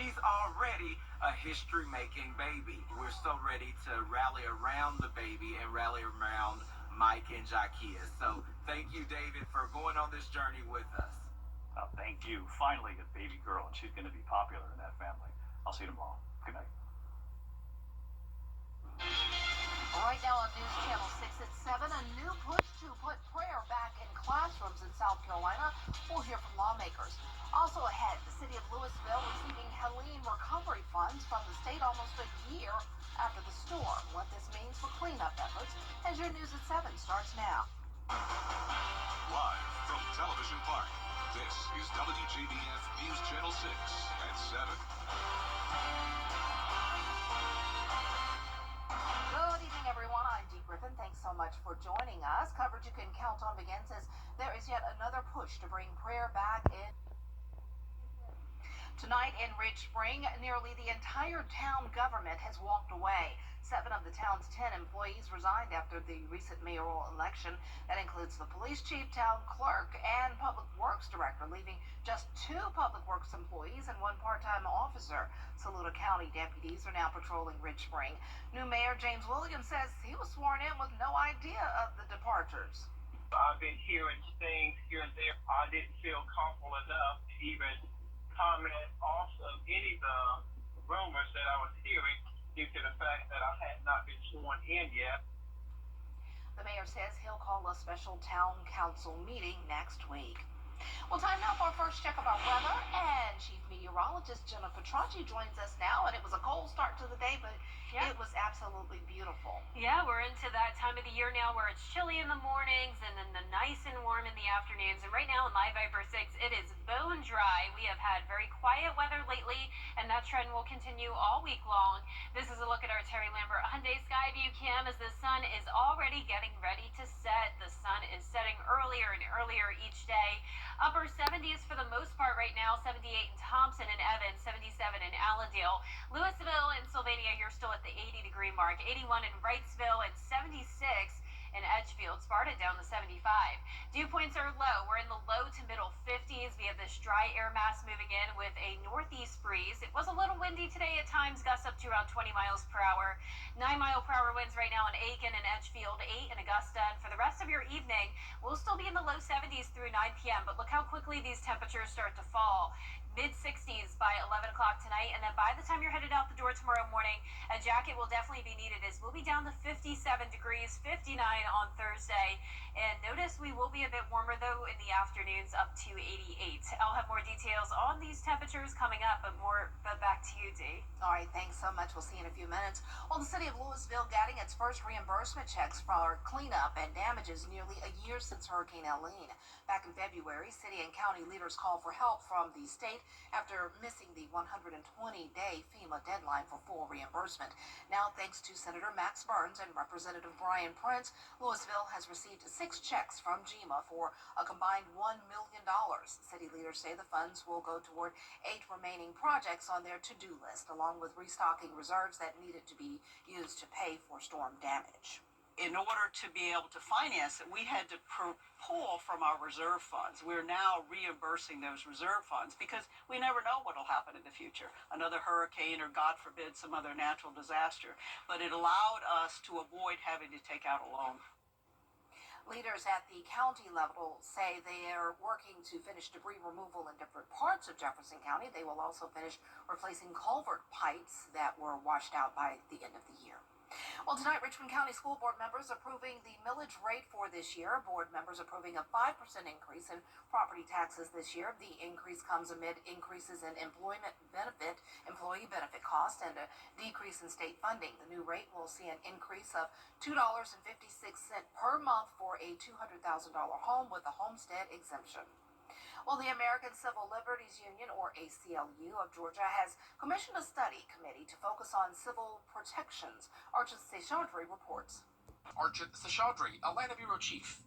she's already a history-making baby. We're so ready to rally around the baby and rally around Mike and Jakia. So thank you, David, for going on this journey with us. Thank you. Finally, a baby girl, and she's going to be popular in that family. I'll see you tomorrow. Good night. Right now on News Channel 6 at 7, a new push to put prayer back in classrooms in South Carolina. We'll hear from lawmakers. Also ahead, the city of Louisville receiving Helene recovery funds from the state almost a year after the storm. What this means for cleanup efforts as your News at 7 starts now. Live from Television Park, this is WJBF News Channel 6 at 7. Good evening, everyone. I'm Dee Griffin. Thanks so much for joining us. Coverage you can count on begins as there is yet another push to bring prayer back in. Tonight in Ridge Spring, nearly the entire town government has walked away. 7 of the town's 10 employees resigned after the recent mayoral election. That includes the police chief, town clerk, and public works director, leaving just 2 public works employees and 1 part-time officer. Saluda County deputies are now patrolling Ridge Spring. New mayor James Williams says he was sworn in with no idea of the departures. I've been hearing things here and there. I didn't feel comfortable enough to even comment off of any of the rumors that I was hearing due to the fact that I had not been sworn in yet. The mayor says he'll call a special town council meeting next week. Well, time now for our first check of our weather, and Chief Meteorologist Jennifer Tracci joins us now. And it was a cold start to the day, but it was absolutely beautiful. Yeah, we're into that time of the year now where it's chilly in the mornings and then the nice and warm in the afternoons. And right now in Live Viper 6, it is bone dry. We have had very quiet weather lately, and that trend will continue all week long. This is a look at our Terry Lambert Hyundai Sky View cam as the sun is already getting ready to set. The sun is setting earlier and earlier each day. Upper 70s for the most part right now, 78 in Thompson and Evans, 77 in Allendale. Louisville and Sylvania, you're still at the 80-degree mark, 81 in Wrightsville, and 76 in Edgefield. Sparta down to 75. Dew points are low. We're in the low to middle 50s. We have this dry air mass moving in with a northeast breeze. It was a little windy today at times, gusts up to around 20 miles per hour. 9-mile-per-hour winds right now in Aiken and Edgefield, 8 in Augusta. And for the rest of your evening, we'll still be in the low 70s through 9 p.m. But look how quickly these temperatures start to fall. Mid-60s by 11 o'clock tonight, and then by the time you're headed out the door tomorrow morning, a jacket will definitely be needed as we'll be down to 57 degrees, 59 on Thursday. And notice we will be a bit warmer, though, in the afternoons up to 88. I'll have more details on these temperatures coming up, but back to you, Dee. All right, thanks so much. We'll see you in a few minutes. Well, the city of Louisville getting its first reimbursement checks for cleanup and damages nearly a year since Hurricane Helene. Back in February, city and county leaders called for help from the state after missing the 120-day FEMA deadline for full reimbursement. Now, thanks to Senator Max Burns and Representative Brian Prince, Louisville has received 6 checks from GEMA for a combined $1 million. City leaders say the funds will go toward 8 remaining projects on their to-do list, along with restocking reserves that needed to be used to pay for storm damage. In order to be able to finance it, we had to pull from our reserve funds. We're now reimbursing those reserve funds because we never know what will happen in the future. Another hurricane or, God forbid, some other natural disaster. But it allowed us to avoid having to take out a loan. Leaders at the county level say they are working to finish debris removal in different parts of Jefferson County. They will also finish replacing culvert pipes that were washed out by the end of the year. Well, tonight, Richmond County School Board members approving the millage rate for this year. Board members approving a 5% increase in property taxes this year. The increase comes amid increases in employee benefit costs and a decrease in state funding. The new rate will see an increase of $2.56 per month for a $200,000 home with a homestead exemption. Well, the American Civil Liberties Union, or ACLU, of Georgia has commissioned a study committee to focus on civil protections. Archit Seshadri reports. Archit Seshadri, Atlanta Bureau Chief.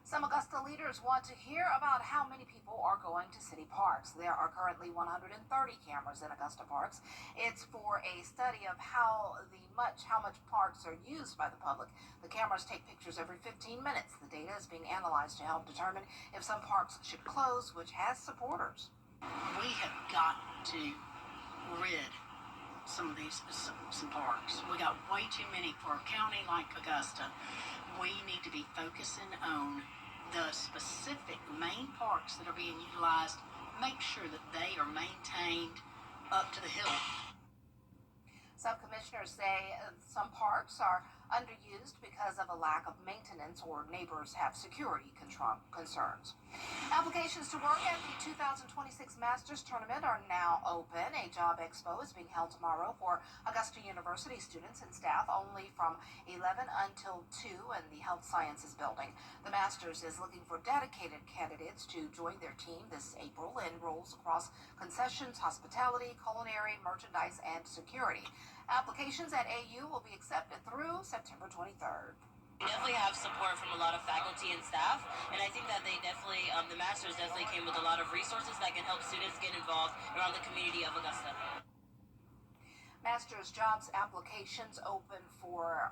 Some Augusta leaders want to hear about how many people are going to city parks. There are currently 130 cameras in Augusta parks. It's for a study of how much parks are used by the public. The cameras take pictures every 15 minutes. The data is being analyzed to help determine if some parks should close, which has supporters. We have got to rid some of these some parks. We got way too many for a county like Augusta. We need to be focusing on the specific main parks that are being utilized. Make sure that they are maintained up to the hilt. Some commissioners say some parks are underused because of a lack of maintenance or neighbors have security concerns. Applications to work at the 2026 Masters Tournament are now open. A job expo is being held tomorrow for Augusta University students and staff only from 11 until 2 in the Health Sciences Building. The Masters is looking for dedicated candidates to join their team this April in roles across concessions, hospitality, culinary, merchandise, and security. Applications at AU will be accepted through September 23rd. We definitely have support from a lot of faculty and staff, and I think that they definitely, the Masters definitely came with a lot of resources that can help students get involved around the community of Augusta. Masters jobs applications are open for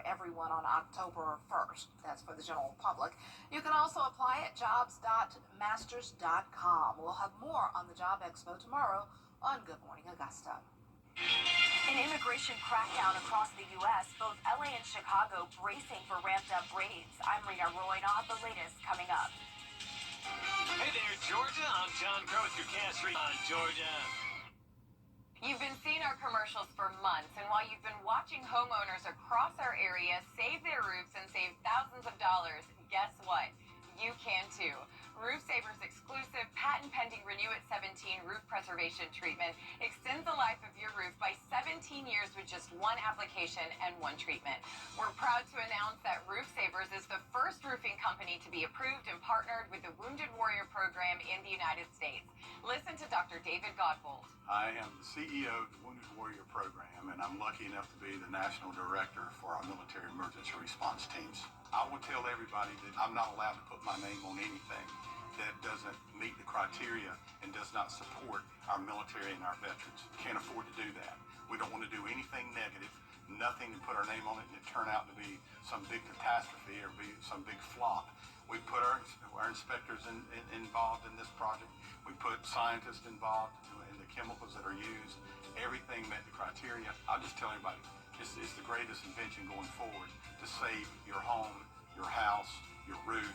everyone on October 1st. That's for the general public. You can also apply at jobs.masters.com. We'll have more on the Job Expo tomorrow on Good Morning Augusta. An immigration crackdown across the U.S., both LA and Chicago bracing for ramped-up raids. I'm Rena Roy, and I'll have the latest coming up. Hey there, Georgia. I'm John Crow with your Cast on Georgia. You've been seeing our commercials for months, and while you've been watching homeowners across our area save their roofs and save thousands of dollars, guess what? You can too. Roof Saver's exclusive patent-pending Renew at 17 roof preservation treatment extends the life of your roof by 17 years with just one application and one treatment. We're proud to announce that Roof Savers is the first roofing company to be approved and partnered with the Wounded Warrior Program in the United States. Listen to Dr. David Godbold. I am the CEO of the Wounded Warrior Program, and I'm lucky enough to be the National Director for our military emergency response teams. I will tell everybody that I'm not allowed to put my name on anything that doesn't meet the criteria and does not support our military and our veterans. Can't afford to do that. We don't want to do anything negative, nothing to put our name on it and it turn out to be some big catastrophe or be some big flop. We put our inspectors involved in this project. We put scientists involved in the chemicals that are used. Everything met the criteria. I'll just tell everybody, it's the greatest invention going forward to save your home, your house, your roof.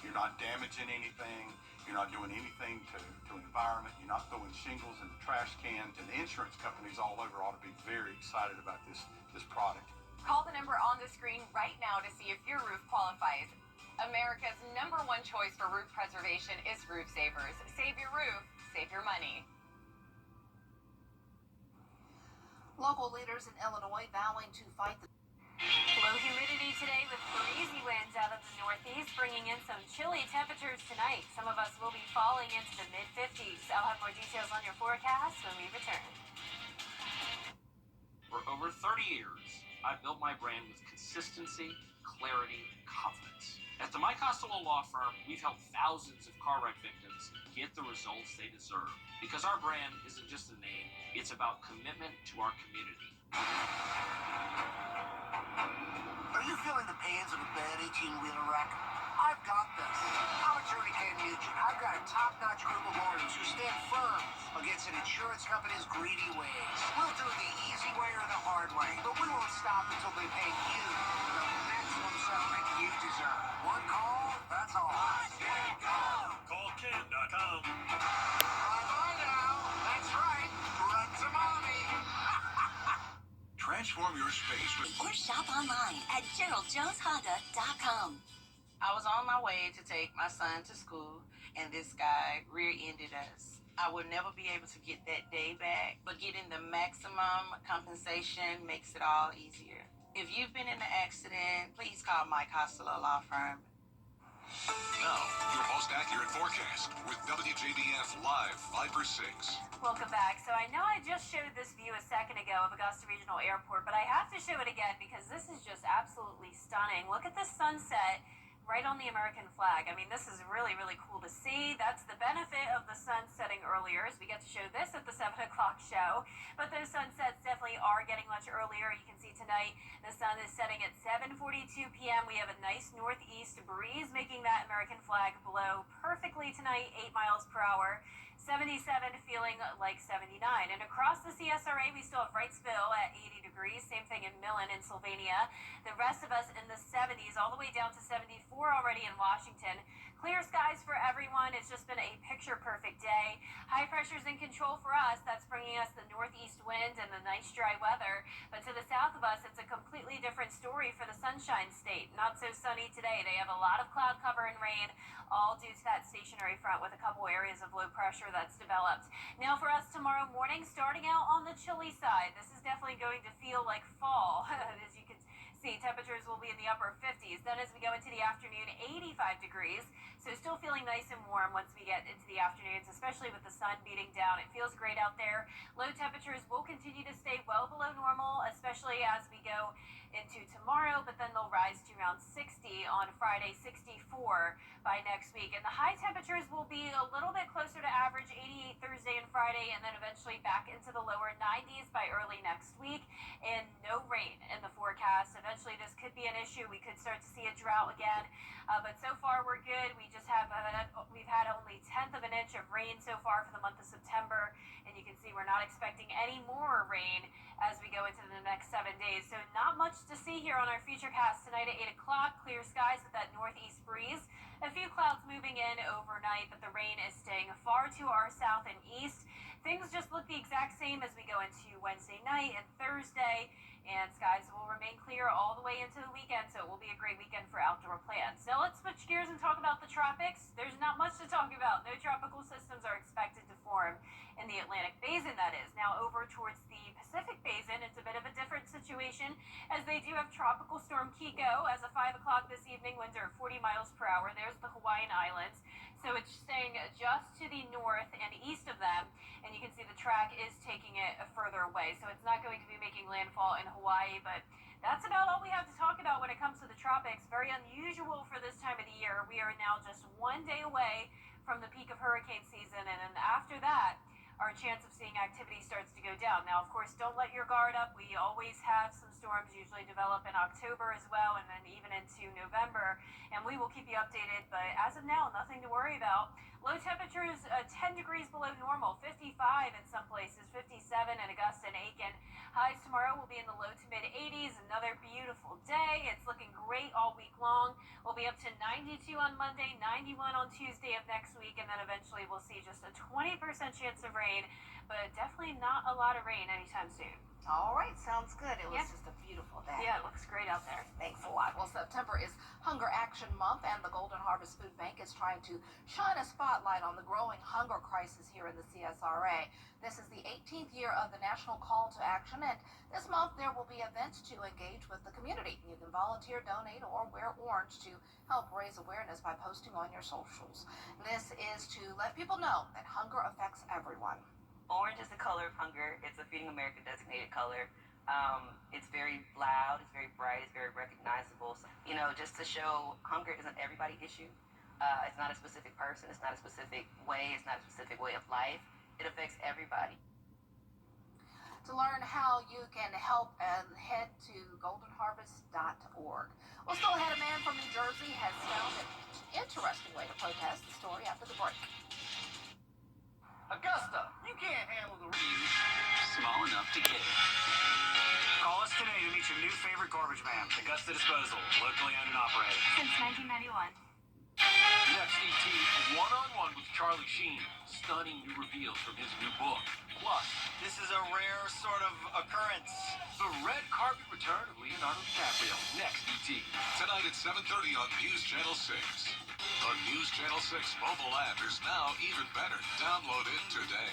You're not damaging anything. You're not doing anything to the environment. You're not throwing shingles in the trash cans. And the insurance companies all over ought to be very excited about this product. Call the number on the screen right now to see if your roof qualifies. America's #1 choice for roof preservation is Roof Savers. Save your roof, save your money. Local leaders in Illinois vowing to fight the Low humidity today with breezy winds out of the northeast, bringing in some chilly temperatures tonight. Some of us will be falling into the mid-50s. I'll have more details on your forecast when we return. For over 30 years, I've built my brand with consistency, clarity, confidence. At the Mike Costello Law Firm, we've helped thousands of car wreck victims get the results they deserve. Because our brand isn't just a name, it's about commitment to our community. Are you feeling the pains of a bad 18-wheeler wreck? I've got this. I'm attorney Ken Nugent. I've got a top-notch group of lawyers who stand firm against an insurance company's greedy ways. We'll do it the easy way or the hard way, but we won't stop until they pay you the maximum settlement you deserve. One call, that's all. Let's get go! Call Ken.com. Bye-bye now. That's right. Run to mommy. Transform your space with Or shop online at GeraldJonesHonda.com. I was on my way to take my son to school, and this guy rear-ended us. I would never be able to get that day back, but getting the maximum compensation makes it all easier. If you've been in an accident, please call Mike Costello Law Firm. Now, your most accurate forecast with WJBF Live 5/6. Welcome back. So I know I just showed this view a second ago of Augusta Regional Airport, but I have to show it again because this is just absolutely stunning. Look at the sunset right on the American flag. I mean, this is really, really cool to see. That's the benefit of the sun setting earlier, is we get to show this at the 7 o'clock show. But those sunsets definitely are getting much earlier. You can see tonight the sun is setting at 7:42 p.m. We have a nice northeast breeze making that American flag blow perfectly tonight, 8 miles per hour. 77 feeling like 79. And across the CSRA, we still have Wrightsville at 80 degrees. Same thing in Millen in Sylvania. The rest of us in the 70s, all the way down to 74 already in Washington. Clear skies for everyone. It's just been a picture-perfect day. High pressure's in control for us. That's bringing us the northeast wind and the nice dry weather. But to the south of us, it's a completely different story for the Sunshine State. Not so sunny today. They have a lot of cloud cover and rain, all due to that stationary front with a couple areas of low pressure that's developed. Now for us tomorrow morning, starting out on the chilly side. This is definitely going to feel like fall, as you can see. Temperatures will be in the upper 50s. Then as we go into the afternoon, 85 degrees. So still feeling nice and warm once we get into the afternoons, especially with the sun beating down. It feels great out there. Low temperatures will continue to stay well below normal, especially as we go into tomorrow, but then they'll rise to around 60 on Friday, 64 by next week. And the high temperatures will be a little bit closer to average, 88 Thursday and Friday, and then eventually back into the lower 90s by early next week. And no rain in the forecast. Eventually this could be an issue. We could start to see a drought again, but so far we're good. We've had only 1/10 of an inch of rain so far for the month of September, and you can see we're not expecting any more rain as we go into the next 7 days. So not much to see here on our futurecast tonight at 8 o'clock. Clear skies with that northeast breeze. A few clouds moving in overnight, but the rain is staying far to our south and east. Things just look the exact same as we go into Wednesday night and Thursday, and skies will remain clear all the way into the weekend, so it will be a great weekend for outdoor plans. Now let's switch gears and talk about the tropics. There's not much to talk about. No tropical systems are expected to form in the Atlantic Basin, that is. Now over towards the Pacific Basin, it's a bit of a different situation, as they do have Tropical Storm Kiko. As of 5 o'clock this evening, winds are 40 miles per hour. There's the Hawaiian Islands. So it's staying just to the north and east of them, and you can see the track is taking it further away. So it's not going to be making landfall in Hawaii, but that's about all we have to talk about when it comes to the tropics. Very unusual for this time of the year. We are now just 1 day away from the peak of hurricane season, and then after that, our chance of seeing activity starts to go down. Now, of course, don't let your guard up. We always have some storms usually develop in October as well, and then even into November, and we will keep you updated. But as of now, nothing to worry about. Low temperatures 10 degrees below normal, 55 in some places, 57 in Augusta and Aiken. Highs tomorrow will be in the low to mid 80s. Another beautiful day. It's looking great all week long. We'll be up to 92 on Monday, 91 on Tuesday of next week, and then eventually we'll see just a 20% chance of rain, but definitely not a lot of rain anytime soon. All right, sounds good. It was just a beautiful day. Yeah, it looks great out there. Thanks a lot. Well, September is Hunger Action Month, and the Golden Harvest Food Bank is trying to shine a spotlight on the growing hunger crisis here in the CSRA. This is the 18th year of the National Call to Action, and this month there will be events to engage with the community. You can volunteer, donate, or wear orange to help raise awareness by posting on your socials. This is to let people know that hunger affects everyone. Orange is the color of hunger. It's a Feeding America designated color. It's very loud, it's very bright, it's very recognizable. So, just to show hunger isn't everybody's issue. It's not a specific person, it's not a specific way, it's not a specific way of life. It affects everybody. To learn how you can help, head to goldenharvest.org. Well, still ahead, a man from New Jersey has found an interesting way to protest. The story after the break. Augusta, you can't handle the small enough to get it. Call us today to meet your new favorite garbage man. Augusta Disposal, locally owned and operated. Since 1991. Next, ET, one-on-one with Charlie Sheen. Stunning new reveals from his new book. Plus, this is a rare sort of occurrence. The red carpet return of Leonardo DiCaprio. Next, ET. Tonight at 7:30 on News Channel 6. The News Channel 6 mobile app is now even better. Download it today.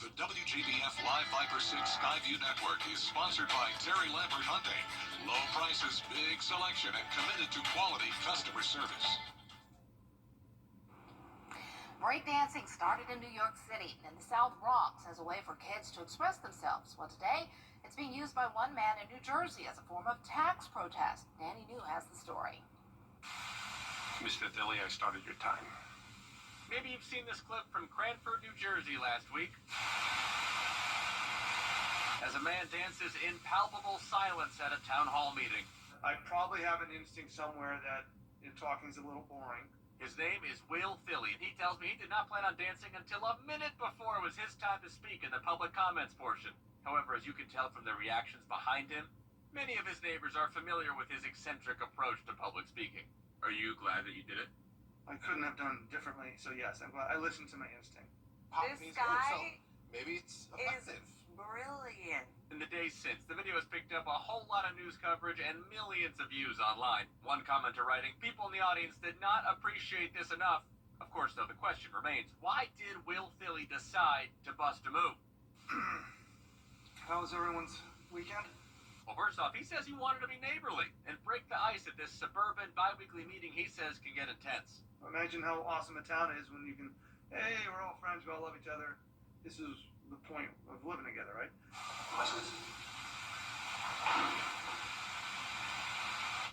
The WJBF Live Viper 6 Skyview Network is sponsored by Terry Lambert Hyundai. Low prices, big selection, and committed to quality customer service. Breakdancing started in New York City and in the South Bronx as a way for kids to express themselves. Well, today, it's being used by one man in New Jersey as a form of tax protest. Danny New has the story. Mr. Dilly, I started your time. Maybe you've seen this clip from Cranford, New Jersey last week. As a man dances in palpable silence at a town hall meeting. I probably have an instinct somewhere that talking's a little boring. His name is Will Philly, and he tells me he did not plan on dancing until a minute before it was his time to speak in the public comments portion. However, as you can tell from the reactions behind him, many of his neighbors are familiar with his eccentric approach to public speaking. Are you glad that you did it? I couldn't have done differently, so yes, I'm glad I listened to my instinct. This guy maybe it's is brilliant. In the days since, the video has picked up a whole lot of news coverage and millions of views online. One commenter writing, people in the audience did not appreciate this enough. Of course, though, the question remains, why did Will Philly decide to bust a move? How was everyone's weekend? Well, first off, he says he wanted to be neighborly and break the ice at this suburban bi-weekly meeting he says can get intense. Imagine how awesome a town is when you can, hey, we're all friends, we all love each other. This is the point of living together, right?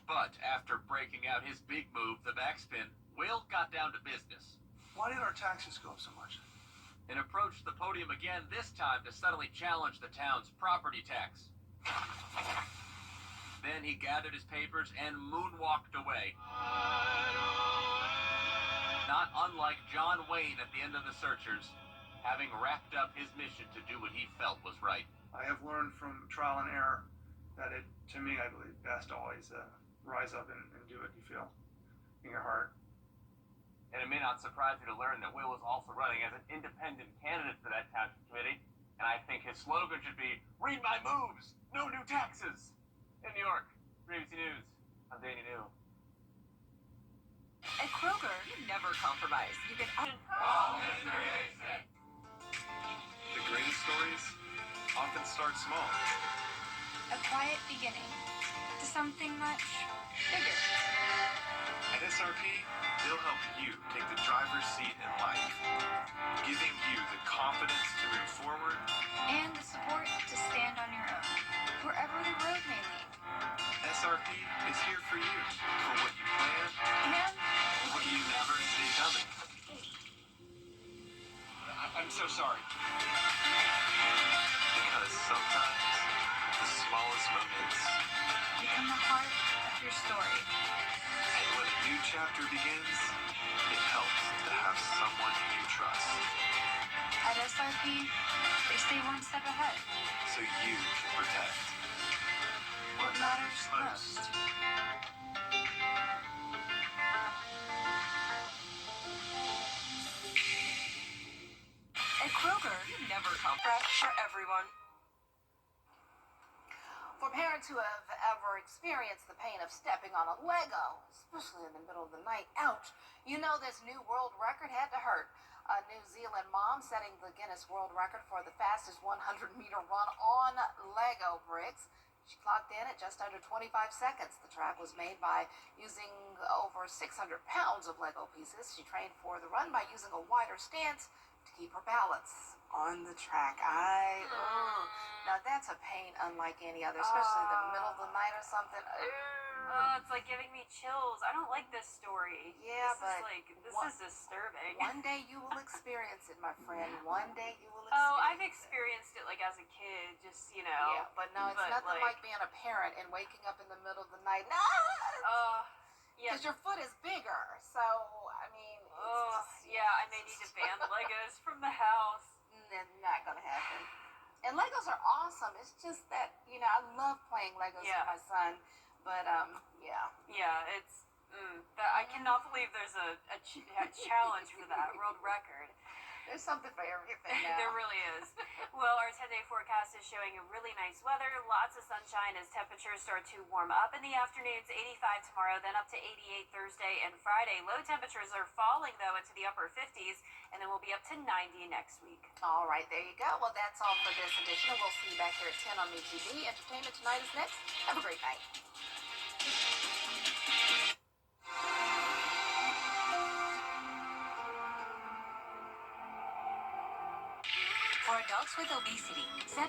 But after breaking out his big move, the backspin, Will got down to business. Why did our taxes go up so much? And approached the podium again, this time to suddenly challenge the town's property tax. Then he gathered his papers and moonwalked away. Not unlike John Wayne at the end of The Searchers, having wrapped up his mission to do what he felt was right. I have learned from trial and error that to me, I believe, best to always rise up and do what you feel in your heart. And it may not surprise you to learn that Will is also running as an independent candidate for that township committee. And I think his slogan should be, read my moves, no new taxes. In New York, ABC News, I'm Danny New. At Kroger, you never compromise. You get The greatest stories often start small. A quiet beginning to something much bigger. At SRP, they'll help you take the driver's seat in life, giving you the confidence to move forward And the support to stand on your own, wherever the road may lead. SRP is here for you, for what you plan And what you never see coming. I'm so sorry. Because sometimes the smallest moments, become the heart of your story. and when a new chapter begins, it helps to have someone you trust, At SRP, they stay one step ahead. so you can protect What matters most. At Kroger, you never compromise for everyone. For parents who have ever experienced the pain of stepping on a Lego, especially in the middle of the night, ouch, you know this new world record had to hurt. A New Zealand mom setting the Guinness World Record for the fastest 100-meter run on Lego bricks. She clocked in at just under 25 seconds. The track was made by using over 600 pounds of Lego pieces. She trained for the run by using a wider stance to keep her balance on the track. Now that's a pain unlike any other, especially in the middle of the night or something. Oh, it's like giving me chills. I don't like this story. Yeah, This is disturbing. One day you will experience it, my friend. One day you will experience Oh, I've experienced it like as a kid, just, you know. Yeah, but no, it's nothing like being a parent and waking up in the middle of the night. No! Yeah. Because your foot is bigger. So, I mean, Yeah, I may need to ban Legos from the house. Not gonna happen. And Legos are awesome. It's just that, I love playing Legos with my son. But, Yeah, it's. I cannot believe there's a challenge for that world record. There's something for everything now. There really is. Well, our 10-day forecast is showing really nice weather, lots of sunshine as temperatures start to warm up in the afternoons. 85 tomorrow, then up to 88 Thursday and Friday. Low temperatures are falling, though, into the upper 50s, and then we'll be up to 90 next week. All right, there you go. Well, that's all for this edition, and we'll see you back here at 10 on WJBF. Entertainment Tonight is next. Have a great night. For adults with obesity, set